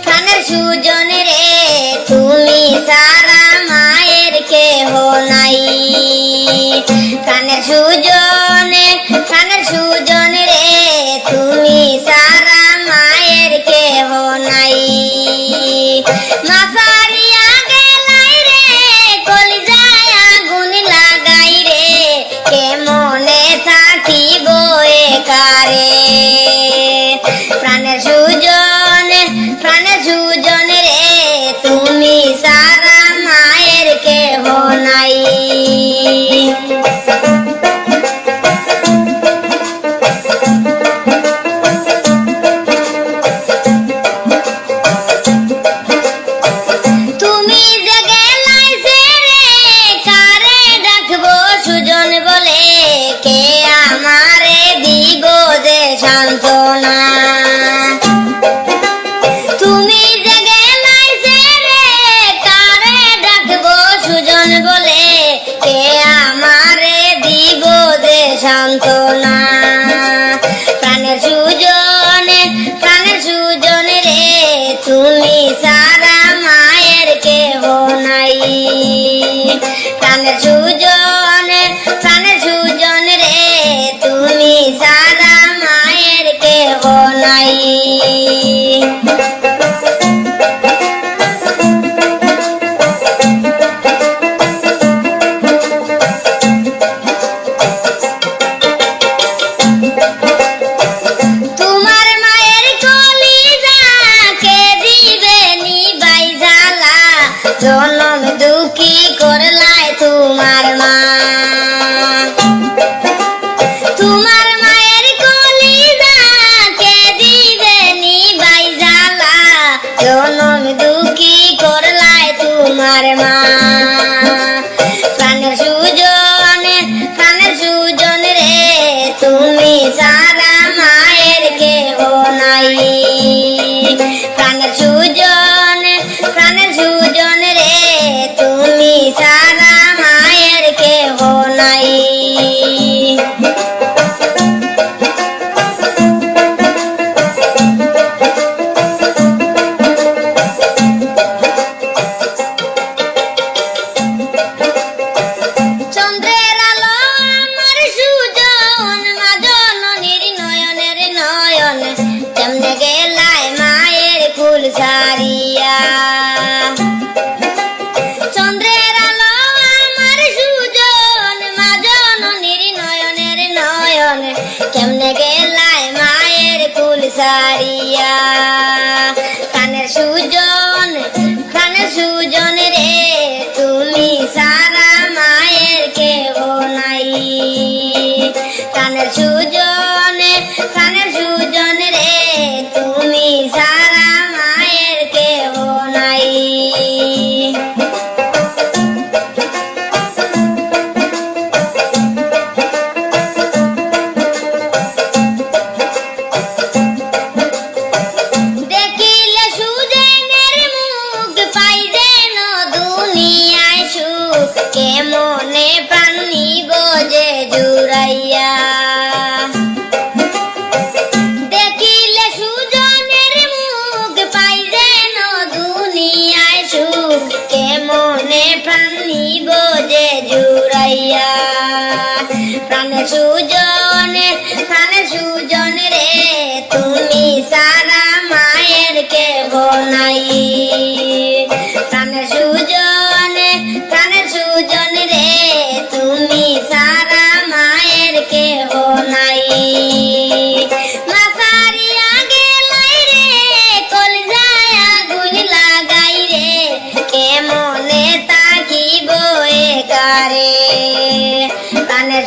প্রাণের সুজন রে তুমি সারা মায়ের কেহ নাই। প্রাণের সুজন রে তুমি সারা মায়ের কেহ নাই। মা সারিয়া গেলাই রে কলিজায় আগুন লাগাই রে কেমনে থাকিব একারে। প্রাণের সুজন রে তুমি সারা মায়ের কেহ নাই। তুমি যে গেলাই ছেড়ে কারে ডাকবো সুজন বলে কে আমারে দিব যে সান্ত্বনা। তুমি যে গেলাই ছেড়ে কারে ডাকবো সুজন বলে কে আমারে দিব যে সান্ত্বনা। প্রাণের সুজন রে তুমি সারা মায়ের কেহ নাই। প্রাণের সুজন রে তুমি সারা মায়ের কেহ নাই। তোমার মায়ের কলিজা কে দিবে নিবাই জ্বালা জনম দুঃখী করলাই তোমার মা। তোমার মায়ের কলিজা কে দিবে নিবাই জ্বালা জনম দুঃখী করলাই তোমার মা। প্রাণের সুজন রে তুমি সারা মায়ের কেহ নাই। প্রাণের সুজন রে তুমি সারা মায়ের কেহ নাই। চন্দ্রের আলো আমার সুজন মা জননীর নয়নের নয়ন কেমনে গেলাই মায়ের কুল সারিয়া। চন্দ্রের আলো আমার সুজন মা জননীর নয়নের নয়ন কেমনে গেলাই মায়ের কুল সারিয়া। প্রাণের সুজন রে তুমি সারা মায়ের কেহ নাই। প্রাণের সুজন রে তুমি সারা মায়ের কেহ নাই। দেখিলে সুজনের মুখ পাই যেন দুনিয়ায় সুখ কেমনে প্রাণ নিব যে জুড়াইয়া। দেখিলে সুজনের মুখ পাই যেন দুনিয়ায় সুখ কেমনে প্রাণ নিব যে জুড়াইয়া। প্রাণের সুজন রে তুমি সারা মায়ের কেহ নাই। প্রাণের সুজন রে তুমি সারা মায়ের কেহ নাই। মা সারিয়া গেলাই রে কলিজায় আগুন লাগাই রে কেমনে থাকিব একারে। প্রাণের